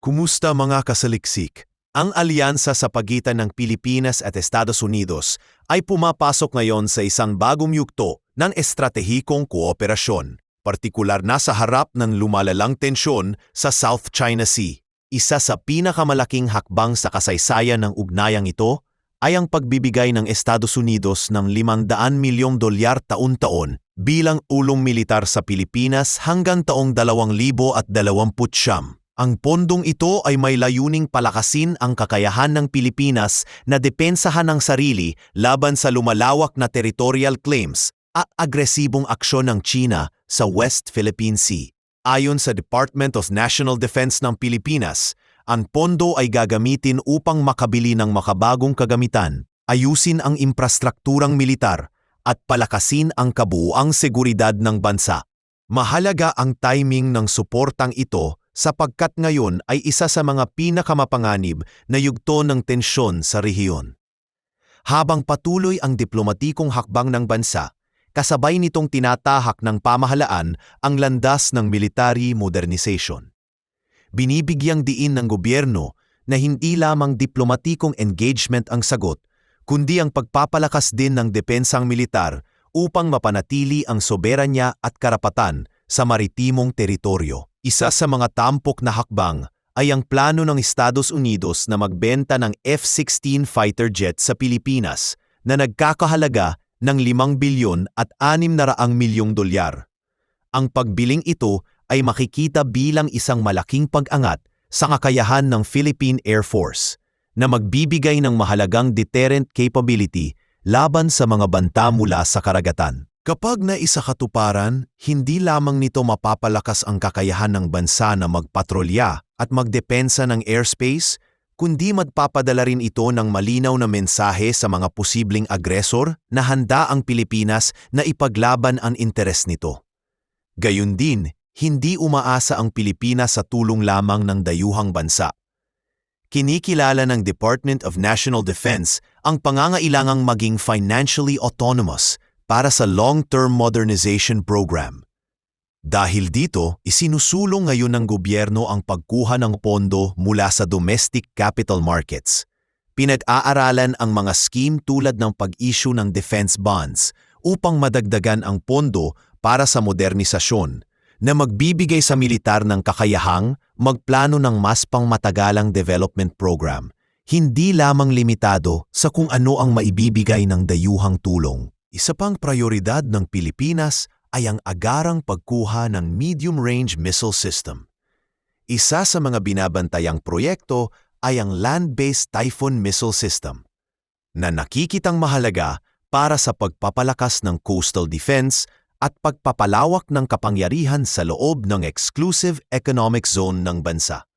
Kumusta mga kasaliksik? Ang alyansa sa pagitan ng Pilipinas at Estados Unidos ay pumapasok ngayon sa isang bagong yugto ng estratehikong kooperasyon, partikular na sa harap ng lumalalang tensyon sa South China Sea. Isa sa pinakamalaking hakbang sa kasaysayan ng ugnayang ito ay ang pagbibigay ng Estados Unidos ng $500 milyong taon-taon bilang ulong militar sa Pilipinas hanggang taong 2029. Ang pondong ito ay may layuning palakasin ang kakayahan ng Pilipinas na depensahan ang sarili laban sa lumalawak na territorial claims at agresibong aksyon ng China sa West Philippine Sea. Ayon sa Department of National Defense ng Pilipinas, ang pondo ay gagamitin upang makabili ng makabagong kagamitan, ayusin ang infrastrukturang militar, at palakasin ang kabuuang seguridad ng bansa. Mahalaga ang timing ng suportang ito sapagkat ngayon ay isa sa mga pinakamapanganib na yugto ng tensyon sa rehiyon. Habang patuloy ang diplomatikong hakbang ng bansa, kasabay nitong tinatahak ng pamahalaan ang landas ng military modernization. Binibigyang diin ng gobyerno na hindi lamang diplomatikong engagement ang sagot, kundi ang pagpapalakas din ng depensang militar upang mapanatili ang soberanya at karapatan sa maritimong teritoryo. Isa sa mga tampok na hakbang ay ang plano ng Estados Unidos na magbenta ng F-16 fighter jet sa Pilipinas na nagkakahalaga ng $5 bilyon at $600 milyong. Ang pagbiling ito ay makikita bilang isang malaking pag-angat sa kakayahan ng Philippine Air Force na magbibigay ng mahalagang deterrent capability laban sa mga banta mula sa karagatan. Kapag naisakatuparan, hindi lamang nito mapapalakas ang kakayahan ng bansa na magpatrolya at magdepensa ng airspace, kundi magpapadala rin ito ng malinaw na mensahe sa mga posibleng agresor na handa ang Pilipinas na ipaglaban ang interes nito. Gayun din, hindi umaasa ang Pilipinas sa tulong lamang ng dayuhang bansa. Kinikilala ng Department of National Defense ang pangangailangang maging financially autonomous para sa long-term modernization program. Dahil dito, isinusulong ngayon ng gobyerno ang pagkuha ng pondo mula sa domestic capital markets. Pinag-aaralan ang mga scheme tulad ng pag-issue ng defense bonds upang madagdagan ang pondo para sa modernisasyon na magbibigay sa militar ng kakayahang magplano ng mas pangmatagalang development program, hindi lamang limitado sa kung ano ang maibibigay ng dayuhang tulong. Isa pang prioridad ng Pilipinas ay ang agarang pagkuha ng medium-range missile system. Isa sa mga binabantayang proyekto ay ang land-based Typhoon missile system, na nakikitang mahalaga para sa pagpapalakas ng coastal defense at pagpapalawak ng kapangyarihan sa loob ng exclusive economic zone ng bansa.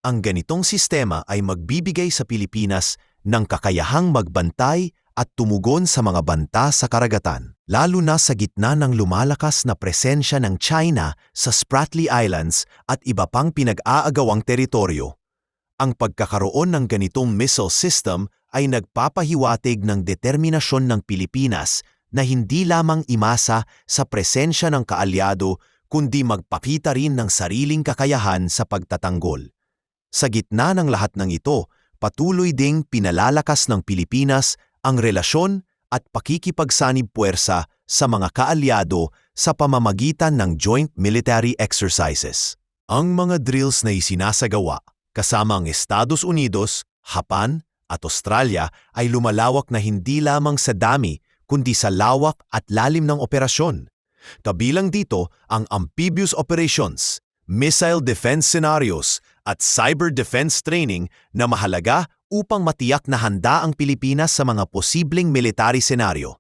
Ang ganitong sistema ay magbibigay sa Pilipinas ng kakayahang magbantay at tumugon sa mga banta sa karagatan, lalo na sa gitna ng lumalakas na presensya ng China sa Spratly Islands at iba pang pinag-aagawang teritoryo. Ang pagkakaroon ng ganitong missile system ay nagpapahiwatig ng determinasyon ng Pilipinas na hindi lamang imasa sa presensya ng kaalyado kundi magpakita rin ng sariling kakayahan sa pagtatanggol. Sa gitna ng lahat ng ito, patuloy ding pinalalakas ng Pilipinas ang relasyon at pakikipagsanib puwersa sa mga kaalyado sa pamamagitan ng joint military exercises. Ang mga drills na isinasagawa kasama ang Estados Unidos, Japan at Australia ay lumalawak na hindi lamang sa dami kundi sa lawak at lalim ng operasyon. Kabilang dito ang amphibious operations, missile defense scenarios at cyber defense training na mahalaga upang matiyak na handa ang Pilipinas sa mga posibleng military senaryo.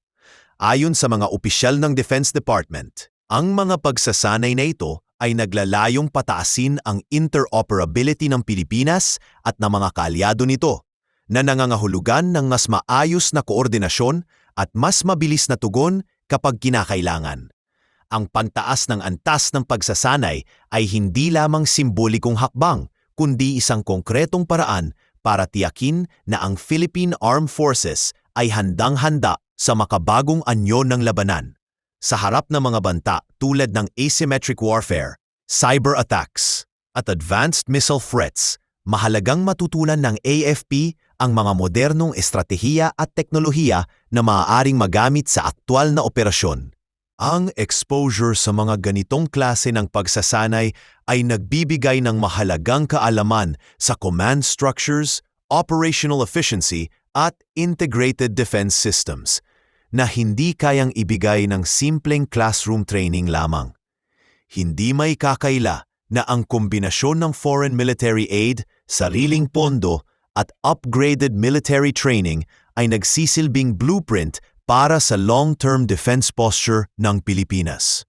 Ayon sa mga opisyal ng Defense Department, ang mga pagsasanay na ito ay naglalayong pataasin ang interoperability ng Pilipinas at ng mga kaalyado nito, na nangangahulugan ng mas maayos na koordinasyon at mas mabilis na tugon kapag kinakailangan. Ang pagtaas ng antas ng pagsasanay ay hindi lamang simbolikong hakbang, kundi isang konkretong paraan para tiyakin na ang Philippine Armed Forces ay handang-handa sa makabagong anyo ng labanan. Sa harap ng mga banta tulad ng asymmetric warfare, cyber attacks, at advanced missile threats, mahalagang matutunan ng AFP ang mga modernong estratehiya at teknolohiya na maaaring magamit sa aktwal na operasyon. Ang exposure sa mga ganitong klase ng pagsasanay ay nagbibigay ng mahalagang kaalaman sa command structures, operational efficiency at integrated defense systems na hindi kayang ibigay ng simpleng classroom training lamang. Hindi may kakaila na ang kombinasyon ng foreign military aid, sariling pondo at upgraded military training ay nagsisilbing blueprint para sa long-term defense posture ng Pilipinas.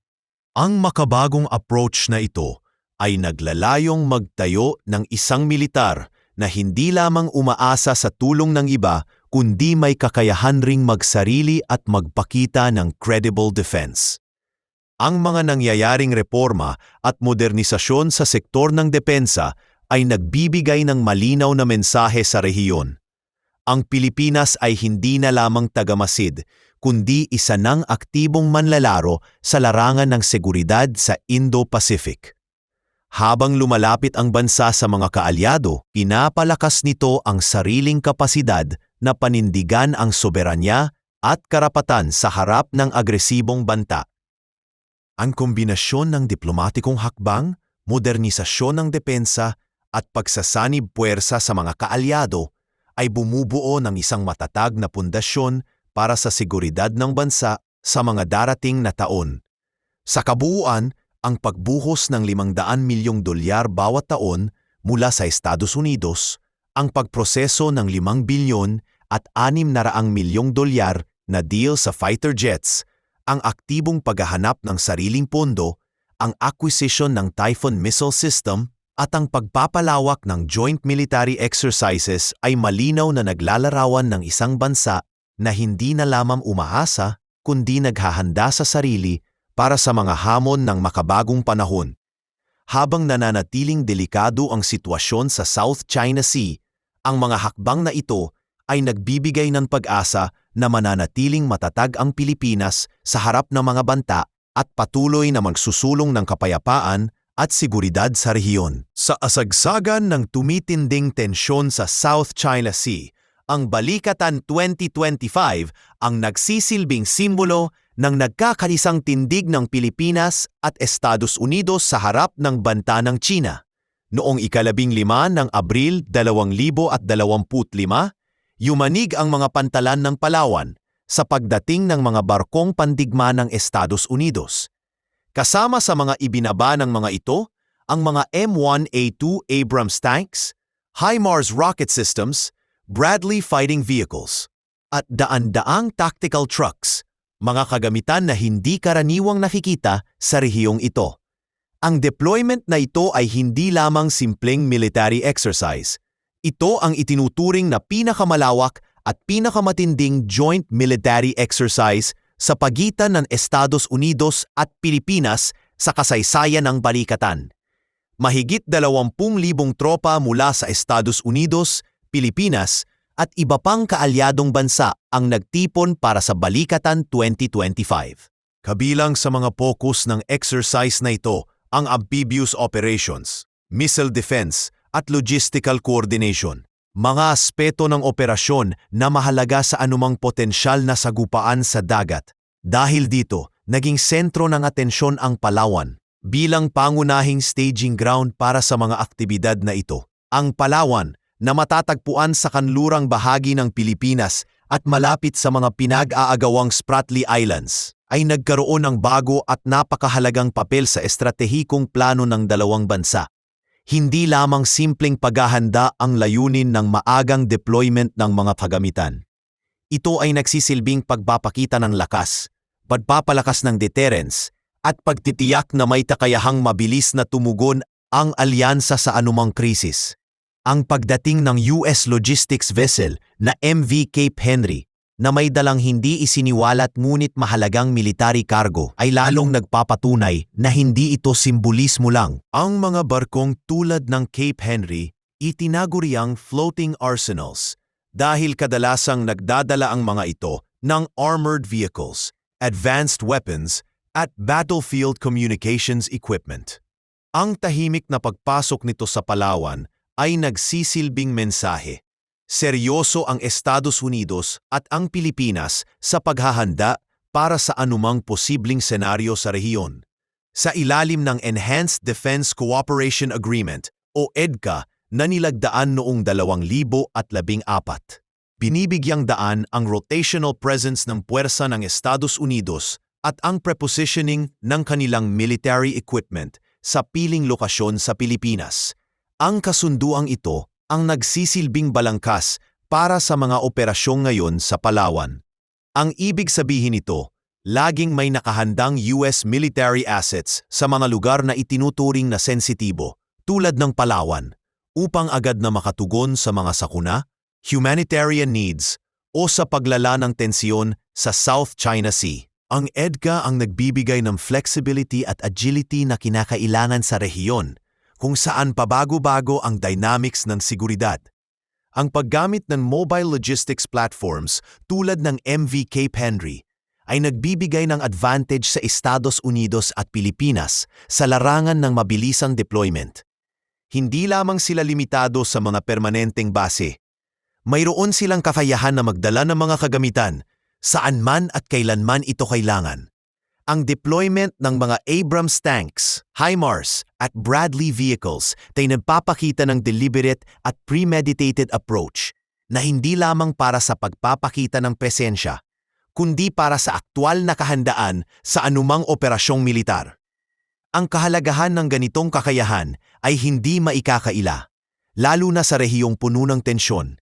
Ang makabagong approach na ito ay naglalayong magtayo ng isang militar na hindi lamang umaasa sa tulong ng iba kundi may kakayahan ring magsarili at magpakita ng credible defense. Ang mga nangyayaring reforma at modernisasyon sa sektor ng depensa ay nagbibigay ng malinaw na mensahe sa rehiyon. Ang Pilipinas ay hindi na lamang tagamasid, kundi isa ng aktibong manlalaro sa larangan ng seguridad sa Indo-Pacific. Habang lumalapit ang bansa sa mga kaalyado, pinapalakas nito ang sariling kapasidad na panindigan ang soberanya at karapatan sa harap ng agresibong banta. Ang kombinasyon ng diplomatikong hakbang, modernisasyon ng depensa at pagsasanib puwersa sa mga kaalyado ay bumubuo ng isang matatag na pundasyon para sa seguridad ng bansa sa mga darating na taon. Sa kabuuan, ang pagbuhos ng $500 milyong bawat taon mula sa Estados Unidos, ang pagproseso ng $5 bilyon at $600 milyong na deal sa fighter jets, ang aktibong paghahanap ng sariling pondo, ang acquisition ng Typhoon missile system, at ang pagpapalawak ng joint military exercises ay malinaw na naglalarawan ng isang bansa na hindi na lamang umaasa kundi naghahanda sa sarili para sa mga hamon ng makabagong panahon. Habang nananatiling delikado ang sitwasyon sa South China Sea, ang mga hakbang na ito ay nagbibigay ng pag-asa na mananatiling matatag ang Pilipinas sa harap ng mga banta at patuloy na magsusulong ng kapayapaan at seguridad sa rehiyon. Sa asagsagan ng tumitinding tensyon sa South China Sea, ang Balikatan 2025 ang nagsisilbing simbolo ng nagkakaisang tindig ng Pilipinas at Estados Unidos sa harap ng banta ng China. Noong 15 ng Abril 2025, yumanig ang mga pantalan ng Palawan sa pagdating ng mga barkong pandigma ng Estados Unidos. Kasama sa mga ibinaba ng mga ito, ang mga M1A2 Abrams tanks, HIMARS rocket systems, Bradley fighting vehicles, at daan-daang tactical trucks, mga kagamitan na hindi karaniwang nakikita sa rehiyong ito. Ang deployment na ito ay hindi lamang simpleng military exercise. Ito ang itinuturing na pinakamalawak at pinakamatinding joint military exercise sa pagitan ng Estados Unidos at Pilipinas sa kasaysayan ng Balikatan. Mahigit 20,000 tropa mula sa Estados Unidos, Pilipinas at iba pang kaalyadong bansa ang nagtipon para sa Balikatan 2025. Kabilang sa mga focus ng exercise na ito ang amphibious operations, missile defense at logistical coordination, mga aspeto ng operasyon na mahalaga sa anumang potensyal na sagupaan sa dagat. Dahil dito, naging sentro ng atensyon ang Palawan bilang pangunahing staging ground para sa mga aktibidad na ito. Ang Palawan, na matatagpuan sa kanlurang bahagi ng Pilipinas at malapit sa mga pinag-aagawang Spratly Islands, ay nagkaroon ng bago at napakahalagang papel sa estratehikong plano ng dalawang bansa. Hindi lamang simpleng paghahanda ang layunin ng maagang deployment ng mga kagamitan. Ito ay nagsisilbing pagpapakita ng lakas, pagpapalakas ng deterrence, at pagtitiyak na may kakayahang mabilis na tumugon ang alyansa sa anumang krisis. Ang pagdating ng US logistics vessel na MV Cape Henry na may dalang hindi isiniwalat ngunit mahalagang military cargo ay lalong nagpapatunay na hindi ito simbolismo lang. Ang mga barkong tulad ng Cape Henry itinaguriang floating arsenals dahil kadalasang nagdadala ang mga ito ng armored vehicles, advanced weapons at battlefield communications equipment. Ang tahimik na pagpasok nito sa Palawan ay nagsisilbing mensahe. Seryoso ang Estados Unidos at ang Pilipinas sa paghahanda para sa anumang posibleng senaryo sa rehiyon. Sa ilalim ng Enhanced Defense Cooperation Agreement o EDCA na nilagdaan noong 2014, binibigyang daan ang rotational presence ng puwersa ng Estados Unidos at ang prepositioning ng kanilang military equipment sa piling lokasyon sa Pilipinas. Ang kasunduang ito ang nagsisilbing balangkas para sa mga operasyong ngayon sa Palawan. Ang ibig sabihin nito, laging may nakahandang US military assets sa mga lugar na itinuturing na sensitibo, tulad ng Palawan, upang agad na makatugon sa mga sakuna, humanitarian needs, o sa paglala ng tensyon sa South China Sea. Ang EDCA ang nagbibigay ng flexibility at agility na kinakailangan sa rehiyon, kung saan pabago-bago ang dynamics ng seguridad. Ang paggamit ng mobile logistics platforms tulad ng MV Cape Henry ay nagbibigay ng advantage sa Estados Unidos at Pilipinas sa larangan ng mabilisang deployment. Hindi lamang sila limitado sa mga permanenteng base. Mayroon silang kakayahan na magdala ng mga kagamitan saan man at kailanman ito kailangan. Ang deployment ng mga Abrams tanks, HIMARS at Bradley vehicles ay nagpapakita ng deliberate at premeditated approach na hindi lamang para sa pagpapakita ng presensya, kundi para sa aktwal na kahandaan sa anumang operasyong militar. Ang kahalagahan ng ganitong kakayahan ay hindi maikakaila, lalo na sa rehiyong puno ng tensyon.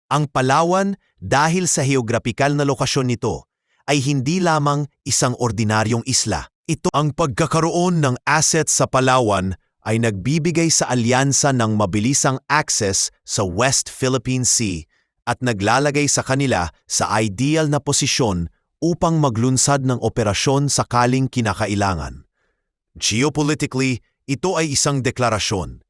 Ang Palawan, dahil sa heograpikal na lokasyon nito, ay hindi lamang isang ordinaryong isla. Ang pagkakaroon ng assets sa Palawan ay nagbibigay sa alyansa ng mabilisang access sa West Philippine Sea at naglalagay sa kanila sa ideal na posisyon upang maglunsad ng operasyon sakaling kinakailangan. Geopolitically, ito ay isang deklarasyon.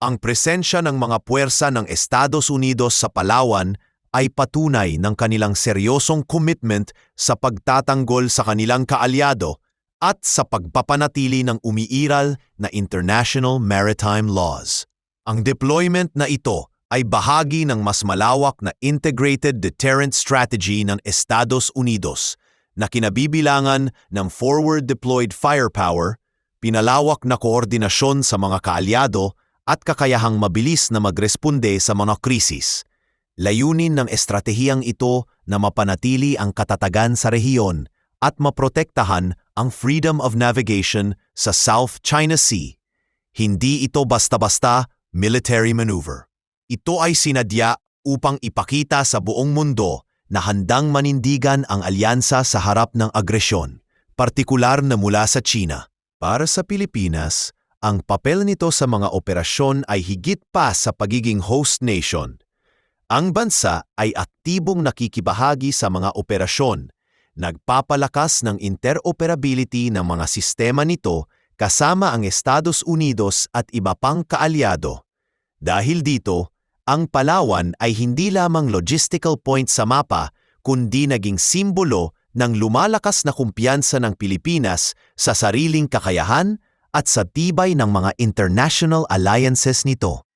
Ang presensya ng mga puwersa ng Estados Unidos sa Palawan ay patunay ng kanilang seryosong commitment sa pagtatanggol sa kanilang kaalyado at sa pagpapanatili ng umiiral na international maritime laws. Ang deployment na ito ay bahagi ng mas malawak na integrated deterrent strategy ng Estados Unidos na kinabibilangan ng forward-deployed firepower, pinalawak na koordinasyon sa mga kaalyado at kakayahang mabilis na magresponde sa mga krisis. Layunin ng estratehiyang ito na mapanatili ang katatagan sa rehiyon at maprotektahan ang freedom of navigation sa South China Sea. Hindi ito basta-basta military maneuver. Ito ay sinadya upang ipakita sa buong mundo na handang manindigan ang alyansa sa harap ng agresyon, partikular na mula sa China. Para sa Pilipinas, ang papel nito sa mga operasyon ay higit pa sa pagiging host nation. Ang bansa ay aktibong nakikibahagi sa mga operasyon, nagpapalakas ng interoperability ng mga sistema nito kasama ang Estados Unidos at iba pang kaalyado. Dahil dito, ang Palawan ay hindi lamang logistical point sa mapa, kundi naging simbolo ng lumalakas na kumpiyansa ng Pilipinas sa sariling kakayahan at sa tibay ng mga international alliances nito.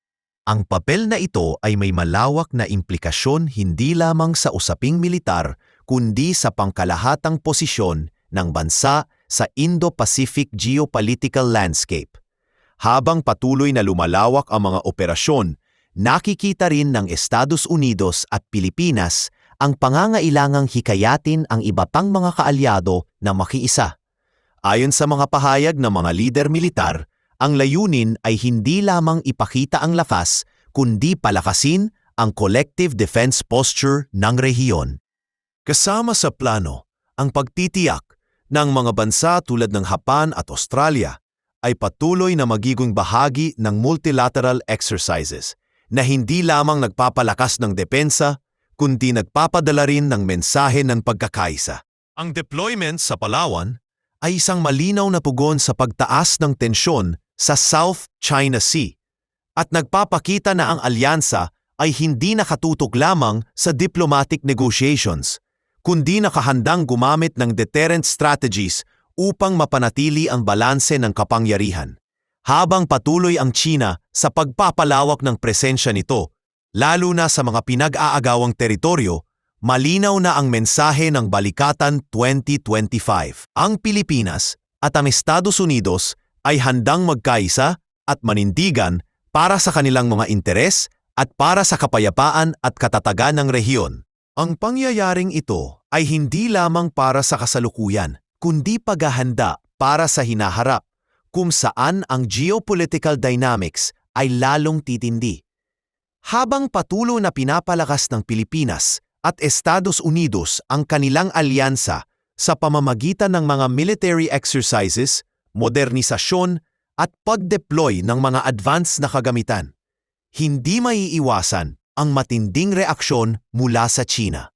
Ang papel na ito ay may malawak na implikasyon hindi lamang sa usaping militar, kundi sa pangkalahatang posisyon ng bansa sa Indo-Pacific geopolitical landscape. Habang patuloy na lumalawak ang mga operasyon, nakikita rin ng Estados Unidos at Pilipinas ang pangangailangang hikayatin ang iba pang mga kaalyado na makiisa. Ayon sa mga pahayag ng mga lider militar, ang layunin ay hindi lamang ipakita ang lakas, kundi palakasin ang collective defense posture ng rehiyon. Kasama sa plano, ang pagtitiyak ng mga bansa tulad ng Japan at Australia ay patuloy na magiging bahagi ng multilateral exercises na hindi lamang nagpapalakas ng depensa, kundi nagpapadala rin ng mensahe ng pagkakaisa. Ang deployment sa Palawan ay isang malinaw na tugon sa pagtaas ng tensyon sa South China Sea at nagpapakita na ang alyansa ay hindi nakatutok lamang sa diplomatic negotiations, kundi nakahandang gumamit ng deterrent strategies upang mapanatili ang balanse ng kapangyarihan. Habang patuloy ang China sa pagpapalawak ng presensya nito, lalo na sa mga pinag-aagawang teritoryo, malinaw na ang mensahe ng Balikatan 2025. Ang Pilipinas at ang Estados Unidos ay handang magkaisa at manindigan para sa kanilang mga interes at para sa kapayapaan at katatagan ng rehiyon. Ang pangyayaring ito ay hindi lamang para sa kasalukuyan, kundi paghahanda para sa hinaharap, kung saan ang geopolitical dynamics ay lalong titindi. Habang patuloy na pinapalakas ng Pilipinas at Estados Unidos ang kanilang alyansa sa pamamagitan ng mga military exercises, modernisasyon at pag-deploy ng mga advanced na kagamitan, hindi maiiwasan ang matinding reaksyon mula sa China.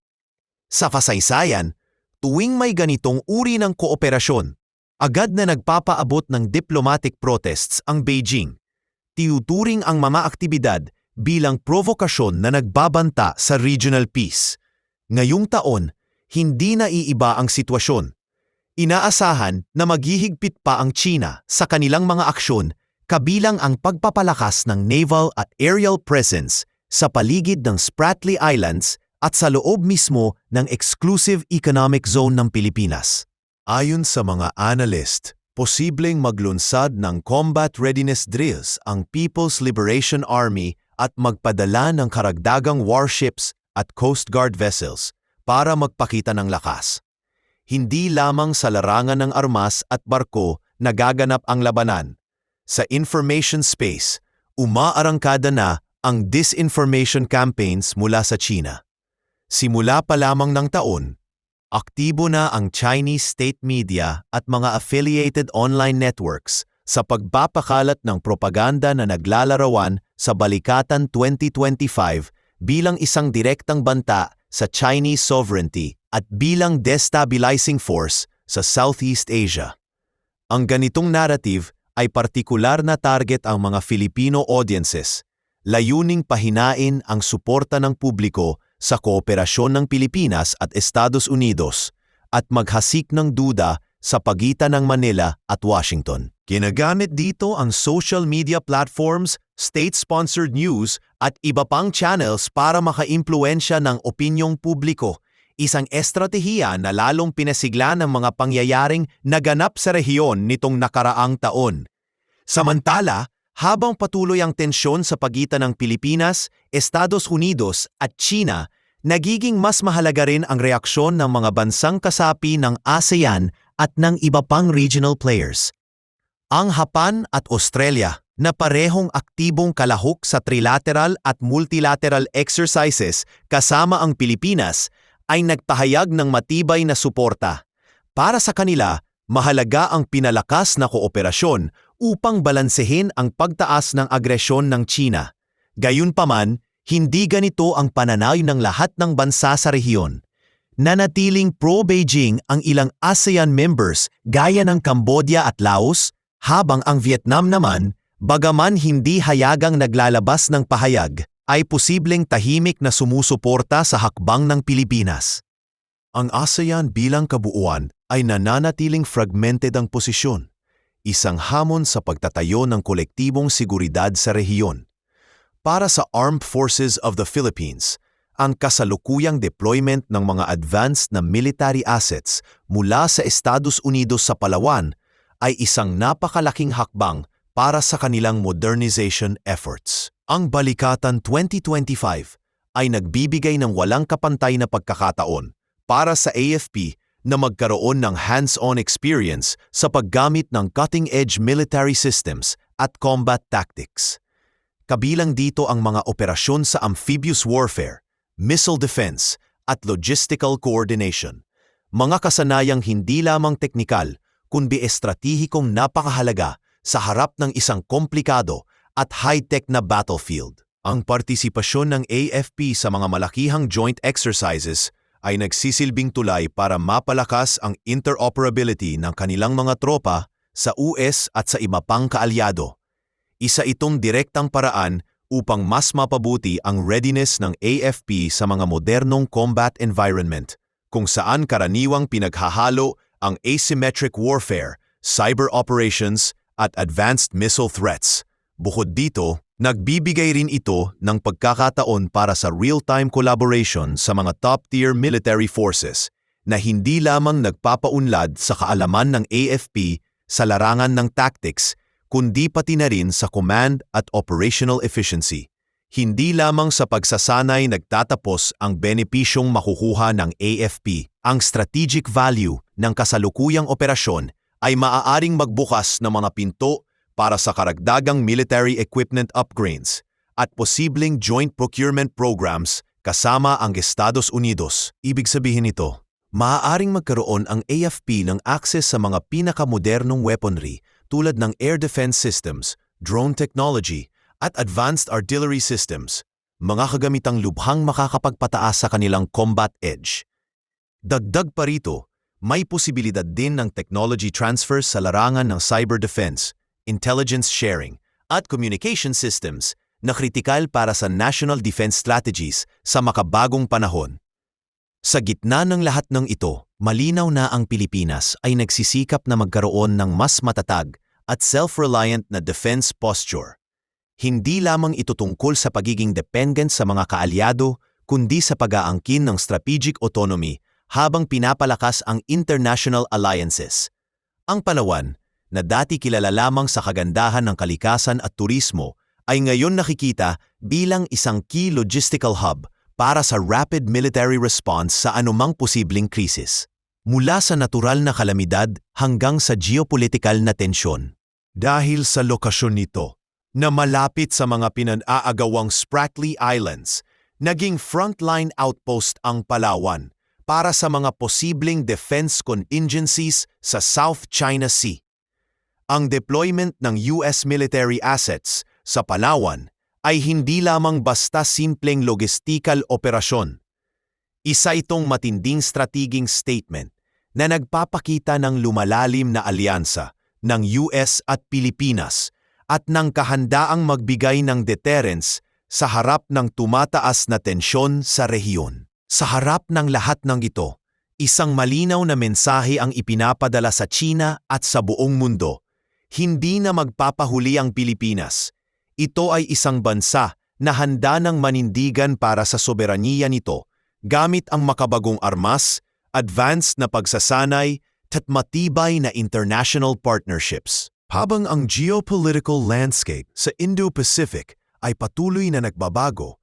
Sa kasaysayan, tuwing may ganitong uri ng kooperasyon, agad na nagpapaabot ng diplomatic protests ang Beijing. Tinuturing ang mga aktibidad bilang provokasyon na nagbabanta sa regional peace. Ngayong taon, hindi na iiba ang sitwasyon. Inaasahan na maghihigpit pa ang China sa kanilang mga aksyon, kabilang ang pagpapalakas ng naval at aerial presence sa paligid ng Spratly Islands at sa loob mismo ng Exclusive Economic Zone ng Pilipinas. Ayon sa mga analyst, posibleng maglunsad ng combat readiness drills ang People's Liberation Army at magpadala ng karagdagang warships at Coast Guard vessels para magpakita ng lakas. Hindi lamang sa larangan ng armas at barko nagaganap ang labanan. Sa information space, umaarangkada na ang disinformation campaigns mula sa China. Simula pa lamang ng taon, aktibo na ang Chinese state media at mga affiliated online networks sa pagpapakalat ng propaganda na naglalarawan sa Balikatan 2025 bilang isang direktang banta sa Chinese sovereignty at bilang destabilizing force sa Southeast Asia. Ang ganitong narrative ay partikular na target ang mga Filipino audiences, layuning pahinain ang suporta ng publiko sa kooperasyon ng Pilipinas at Estados Unidos at maghasik ng duda sa pagitan ng Manila at Washington. Ginagamit dito ang social media platforms, state-sponsored news at iba pang channels para makaimpluwensya ng opinyong publiko, isang estratehiya na lalong pinasigla ng mga pangyayaring naganap sa rehiyon nitong nakaraang taon. Samantala, habang patuloy ang tensyon sa pagitan ng Pilipinas, Estados Unidos at China, nagiging mas mahalaga rin ang reaksyon ng mga bansang kasapi ng ASEAN at ng iba pang regional players. Ang Japan at Australia, na parehong aktibong kalahok sa trilateral at multilateral exercises kasama ang Pilipinas, ay nagpahayag ng matibay na suporta. Para sa kanila, mahalaga ang pinalakas na kooperasyon upang balansehin ang pagtaas ng agresyon ng China. Gayunpaman, hindi ganito ang pananaw ng lahat ng bansa sa rehiyon. Nanatiling pro-Beijing ang ilang ASEAN members gaya ng Cambodia at Laos, habang ang Vietnam naman, bagaman hindi hayagang naglalabas ng pahayag, ay posibleng tahimik na sumusuporta sa hakbang ng Pilipinas. Ang ASEAN bilang kabuuan ay nananatiling fragmented ang posisyon, isang hamon sa pagtatayo ng kolektibong seguridad sa rehiyon. Para sa Armed Forces of the Philippines, ang kasalukuyang deployment ng mga advanced na military assets mula sa Estados Unidos sa Palawan ay isang napakalaking hakbang para sa kanilang modernization efforts. Ang Balikatan 2025 ay nagbibigay ng walang kapantay na pagkakataon para sa AFP na magkaroon ng hands-on experience sa paggamit ng cutting-edge military systems at combat tactics. Kabilang dito ang mga operasyon sa amphibious warfare, missile defense, at logistical coordination. Mga kasanayang hindi lamang teknikal, kundi estratehikong napakahalaga sa harap ng isang komplikado at high-tech na battlefield. Ang partisipasyon ng AFP sa mga malakihang joint exercises ay nagsisilbing tulay para mapalakas ang interoperability ng kanilang mga tropa sa US at sa iba pang kaalyado. Isa itong direktang paraan upang mas mapabuti ang readiness ng AFP sa mga modernong combat environment, kung saan karaniwang pinaghahalo ang asymmetric warfare, cyber operations, at advanced missile threats. Bukod dito, nagbibigay rin ito ng pagkakataon para sa real-time collaboration sa mga top-tier military forces na hindi lamang nagpapaunlad sa kaalaman ng AFP sa larangan ng tactics, kundi pati na rin sa command at operational efficiency. Hindi lamang sa pagsasanay nagtatapos ang benepisyong makukuha ng AFP. Ang strategic value ng kasalukuyang operasyon ay maaaring magbukas ng mga pinto para sa karagdagang military equipment upgrades at posibleng joint procurement programs kasama ang Estados Unidos. Ibig sabihin nito, maaaring magkaroon ang AFP ng access sa mga pinakamodernong weaponry tulad ng air defense systems, drone technology, at advanced artillery systems, mga kagamitang lubhang makakapagpataas sa kanilang combat edge. Dagdag pa rito, may posibilidad din ng technology transfers sa larangan ng cyber defense, intelligence sharing, at communication systems na kritikal para sa national defense strategies sa makabagong panahon. Sa gitna ng lahat ng ito, malinaw na ang Pilipinas ay nagsisikap na magkaroon ng mas matatag at self-reliant na defense posture. Hindi lamang ito tungkol sa pagiging dependent sa mga kaalyado, kundi sa pag-aangkin ng strategic autonomy habang pinapalakas ang international alliances. Ang Palawan, na dati kilala lamang sa kagandahan ng kalikasan at turismo, ay ngayon nakikita bilang isang key logistical hub para sa rapid military response sa anumang posibleng krisis. Mula sa natural na kalamidad hanggang sa geopolitical na tensyon. Dahil sa lokasyon nito, na malapit sa mga pinag-aagawang Spratly Islands, naging frontline outpost ang Palawan para sa mga posibleng defense contingencies sa South China Sea. Ang deployment ng US military assets sa Palawan ay hindi lamang basta simpleng logistical operasyon. Isa itong matinding strateging statement na nagpapakita ng lumalalim na alyansa ng US at Pilipinas at ng kahandaang magbigay ng deterrence sa harap ng tumataas na tensyon sa rehiyon. Sa harap ng lahat ng ito, isang malinaw na mensahe ang ipinapadala sa China at sa buong mundo. Hindi na magpapahuli ang Pilipinas. Ito ay isang bansa na handa ng manindigan para sa soberanya nito gamit ang makabagong armas, advanced na pagsasanay, at matibay na international partnerships. Habang ang geopolitical landscape sa Indo-Pacific ay patuloy na nagbabago,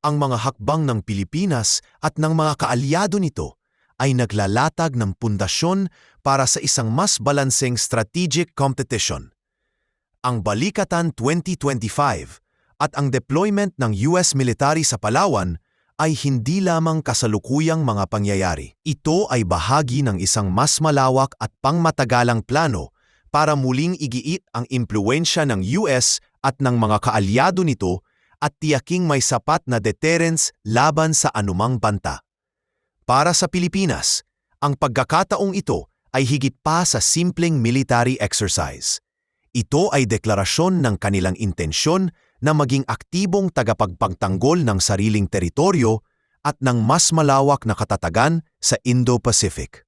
ang mga hakbang ng Pilipinas at ng mga kaalyado nito ay naglalatag ng pundasyon para sa isang mas balanseng strategic competition. Ang Balikatan 2025 at ang deployment ng US military sa Palawan ay hindi lamang kasalukuyang mga pangyayari. Ito ay bahagi ng isang mas malawak at pangmatagalang plano para muling igiit ang impluwensya ng US at ng mga kaalyado nito at tiyaking may sapat na deterrence laban sa anumang banta. Para sa Pilipinas, ang pagkakataong ito ay higit pa sa simpleng military exercise. Ito ay deklarasyon ng kanilang intensyon na maging aktibong tagapagpagtanggol ng sariling teritoryo at ng mas malawak na katatagan sa Indo-Pacific.